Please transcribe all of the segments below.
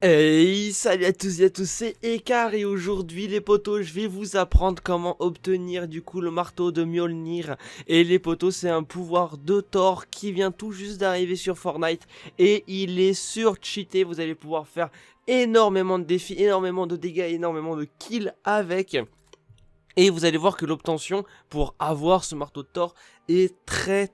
Hey, salut à tous et à tous, c'est Ekar et aujourd'hui les potos, je vais vous apprendre comment obtenir du coup le marteau de Mjolnir. Et les potos, c'est un pouvoir de Thor qui vient tout juste d'arriver sur Fortnite et il est sur-cheaté. Vous allez pouvoir faire énormément de défis, énormément de dégâts, énormément de kills avec. Et vous allez voir que l'obtention pour avoir ce marteau de Thor est très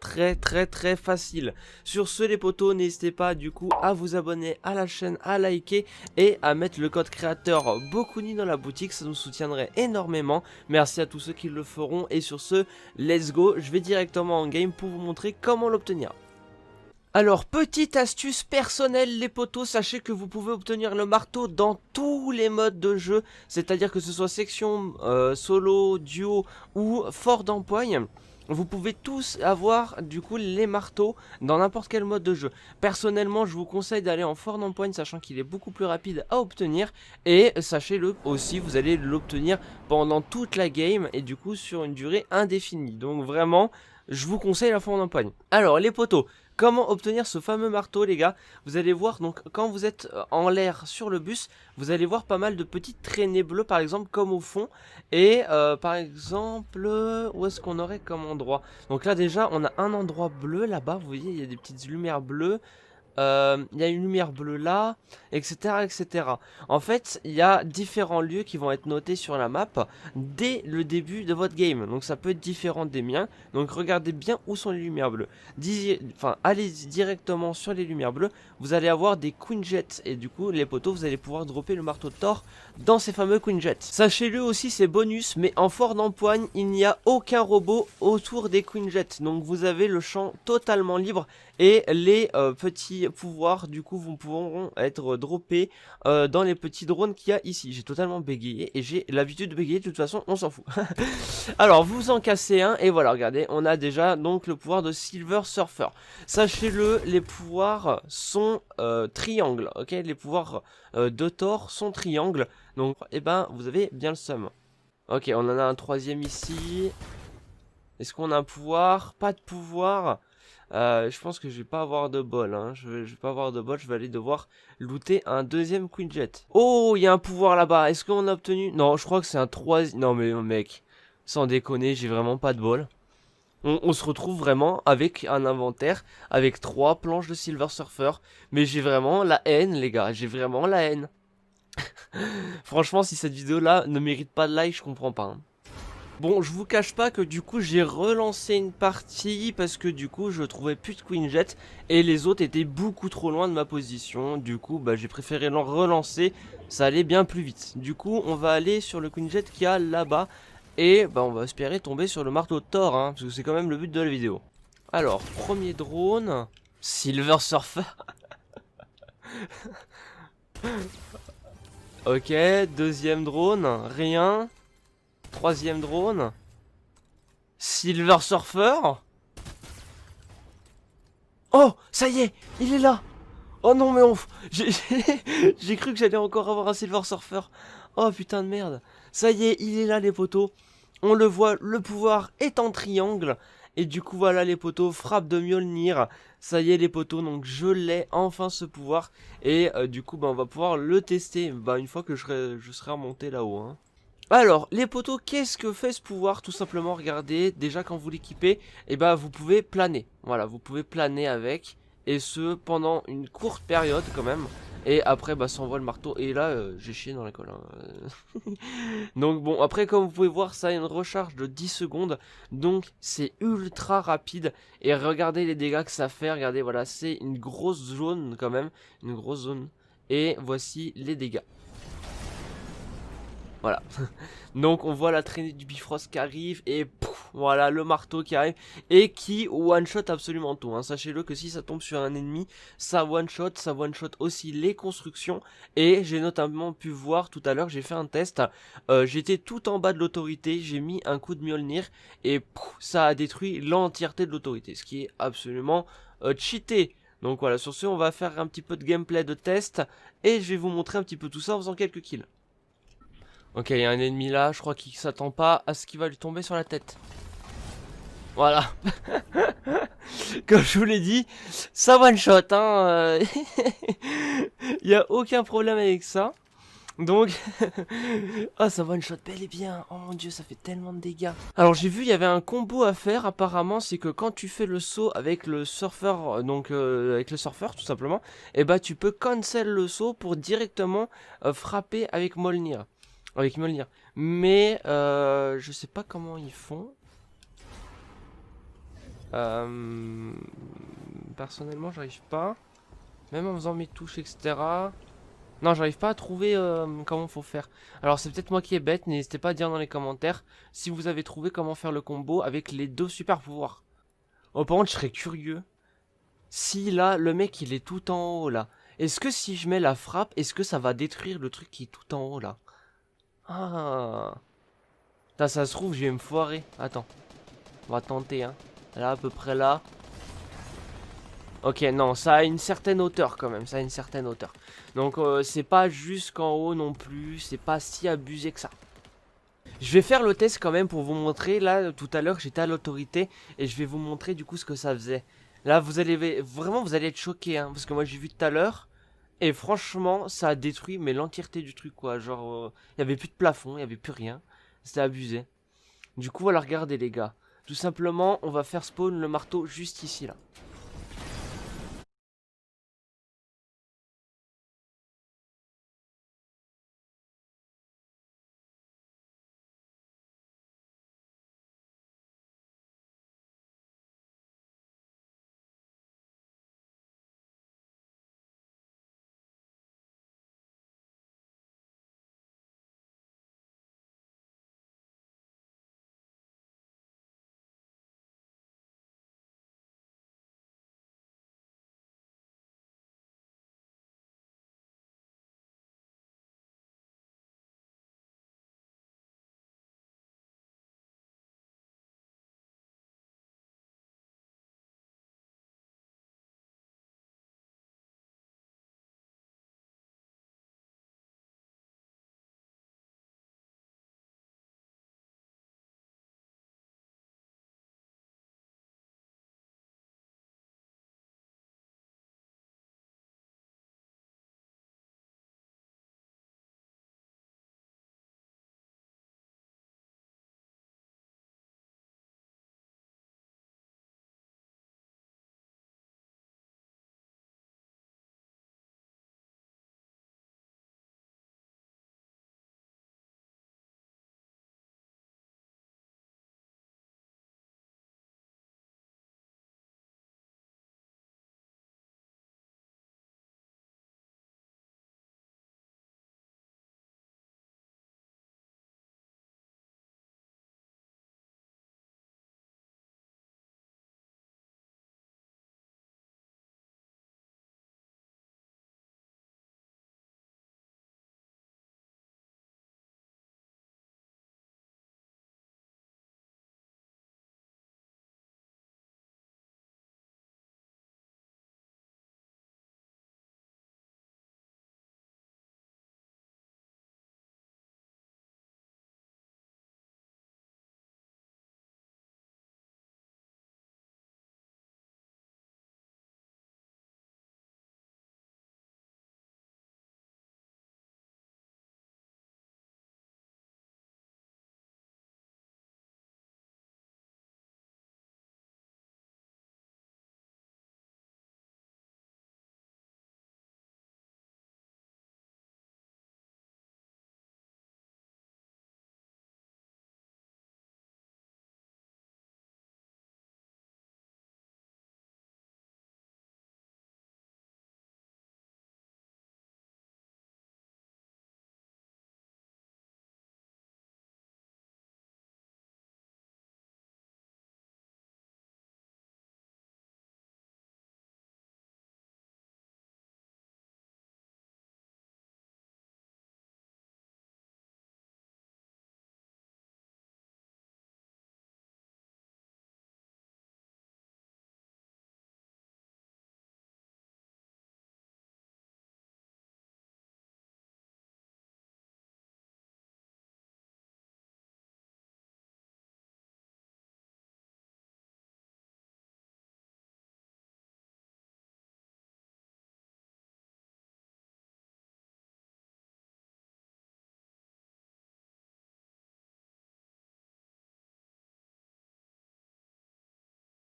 facile. Sur ce les potos, n'hésitez pas du coup à vous abonner à la chaîne, à liker et à mettre le code créateur Bokuni dans la boutique, ça nous soutiendrait énormément. Merci à tous ceux qui le feront et sur ce, let's go, je vais directement en game pour vous montrer comment l'obtenir. Alors, petite astuce personnelle les potos, sachez que vous pouvez obtenir le marteau dans tous les modes de jeu, c'est-à-dire que ce soit section, solo, duo ou fort d'empoigne. Vous pouvez tous avoir du coup les marteaux dans n'importe quel mode de jeu. Personnellement, je vous conseille d'aller en fort d'empoigne, sachant qu'il est beaucoup plus rapide à obtenir. Et sachez-le aussi, vous allez l'obtenir pendant toute la game et du coup sur une durée indéfinie. Donc vraiment, je vous conseille la fort d'empoigne. Alors les potos, comment obtenir ce fameux marteau les gars? Vous allez voir donc quand vous êtes en l'air sur le bus, vous allez voir pas mal de petites traînées bleues par exemple comme au fond. Et par exemple, où est-ce qu'on aurait comme endroit? Donc là déjà on a un endroit bleu là-bas, vous voyez il y a des petites lumières bleues. Il y a une lumière bleue là, etc. En fait, il y a différents lieux qui vont être notés sur la map dès le début de votre game. Donc ça peut être différent des miens. Donc regardez bien où sont les lumières bleues. Allez directement sur les lumières bleues. Vous allez avoir des Queen Jets. Et du coup, les potos, vous allez pouvoir dropper le marteau de Thor dans ces fameux Queen Jets. Sachez-le aussi, c'est bonus, mais en fort d'empoigne, il n'y a aucun robot autour des Queen Jets. Donc vous avez le champ totalement libre. Et les petits pouvoirs du coup pourront être droppés dans les petits drones qu'il y a ici. J'ai totalement bégayé et j'ai l'habitude de bégayer, de toute façon on s'en fout. Alors vous en cassez un et voilà, regardez, on a déjà donc le pouvoir de Silver Surfer. Sachez-le, les pouvoirs sont triangles, ok? Les pouvoirs de Thor sont triangles, donc eh ben vous avez bien le seum. Ok, on en a un troisième ici. Est-ce qu'on a un pouvoir? Pas de pouvoir. Je pense que je vais pas avoir de bol, hein. Je vais pas avoir de bol, je vais aller devoir looter un deuxième Queen Jet. Oh, il y a un pouvoir là-bas. Est-ce qu'on a obtenu? Non, je crois que c'est un troisième. Non mais mec, sans déconner, j'ai vraiment pas de bol. On se retrouve vraiment avec un inventaire, avec 3 planches de Silver Surfer. Mais j'ai vraiment la haine, les gars. J'ai vraiment la haine. Franchement, si cette vidéo-là ne mérite pas de like, je comprends pas, hein. Bon, je vous cache pas que du coup j'ai relancé une partie parce que du coup je trouvais plus de Queen Jet et les autres étaient beaucoup trop loin de ma position. Du coup bah j'ai préféré relancer, ça allait bien plus vite. Du coup on va aller sur le Queen Jet qu'il y a là-bas et bah on va espérer tomber sur le marteau de Thor, hein, parce que c'est quand même le but de la vidéo. Alors, premier drone, Silver Surfer. Ok, deuxième drone, rien. Troisième drone. Silver Surfer. Oh, ça y est, il est là. Oh non mais j'ai cru que j'allais encore avoir un Silver Surfer. Oh putain de merde. Ça y est, il est là les potos. On le voit, le pouvoir est en triangle. Et du coup voilà les potos, frappe de Mjolnir. Ça y est les potos, donc je l'ai enfin ce pouvoir. Et du coup bah, on va pouvoir le tester bah, une fois que je serai remonté là-haut, hein. Alors, les potos, qu'est-ce que fait ce pouvoir? Tout simplement, regardez, déjà quand vous l'équipez, et bah vous pouvez planer. Voilà, vous pouvez planer avec, et ce pendant une courte période quand même. Et après, bah ça envoie le marteau. Et là, j'ai chié dans l'école, hein. Donc bon, après comme vous pouvez voir, ça a une recharge de 10 secondes. Donc c'est ultra rapide. Et regardez les dégâts que ça fait. Regardez, voilà, c'est une grosse zone quand même. Une grosse zone. Et voici les dégâts. Voilà. Donc on voit la traînée du Bifrost qui arrive et pouf, voilà le marteau qui arrive et qui one shot absolument tout, hein. Sachez-le que si ça tombe sur un ennemi, ça one shot aussi les constructions. Et j'ai notamment pu voir tout à l'heure, j'ai fait un test, j'étais tout en bas de l'autorité, j'ai mis un coup de Mjolnir et pouf, ça a détruit l'entièreté de l'autorité, ce qui est absolument cheaté. Donc voilà, sur ce on va faire un petit peu de gameplay de test et je vais vous montrer un petit peu tout ça en faisant quelques kills. Ok, il y a un ennemi là, je crois qu'il s'attend pas à ce qu'il va lui tomber sur la tête. Voilà. Comme je vous l'ai dit, ça one shot, hein. Y a aucun problème avec ça. Donc, ah, ça one shot bel et bien. Oh mon dieu, ça fait tellement de dégâts. Alors j'ai vu, il y avait un combo à faire apparemment, c'est que quand tu fais le saut avec le surfeur, donc avec le surfeur tout simplement, et bah tu peux cancel le saut pour directement frapper avec Mjolnir. Avec Mjolnir. Mais je sais pas comment ils font. Personnellement, j'arrive pas. Même en faisant mes touches, etc. Non, j'arrive pas à trouver comment faut faire. Alors, c'est peut-être moi qui est bête. N'hésitez pas à dire dans les commentaires si vous avez trouvé comment faire le combo avec les deux super pouvoirs. Oh, par contre, je serais curieux. Si là, le mec, il est tout en haut là. Est-ce que si je mets la frappe, est-ce que ça va détruire le truc qui est tout en haut là? Ah. Putain, ça se trouve, je vais me foirer. Attends. On va tenter, hein. Là, à peu près là. Ok, non, ça a une certaine hauteur quand même, ça a une certaine hauteur. Donc c'est pas jusqu'en haut non plus, c'est pas si abusé que ça. Je vais faire le test quand même pour vous montrer, là tout à l'heure j'étais à l'autorité et je vais vous montrer du coup ce que ça faisait. Là vous allez vraiment vous allez être choqués, hein, parce que moi j'ai vu tout à l'heure et franchement ça a détruit mais l'entièreté du truc quoi. Genre il y avait plus de plafond, il y avait plus rien, c'était abusé. Du coup voilà, regardez les gars, tout simplement on va faire spawn le marteau juste ici là.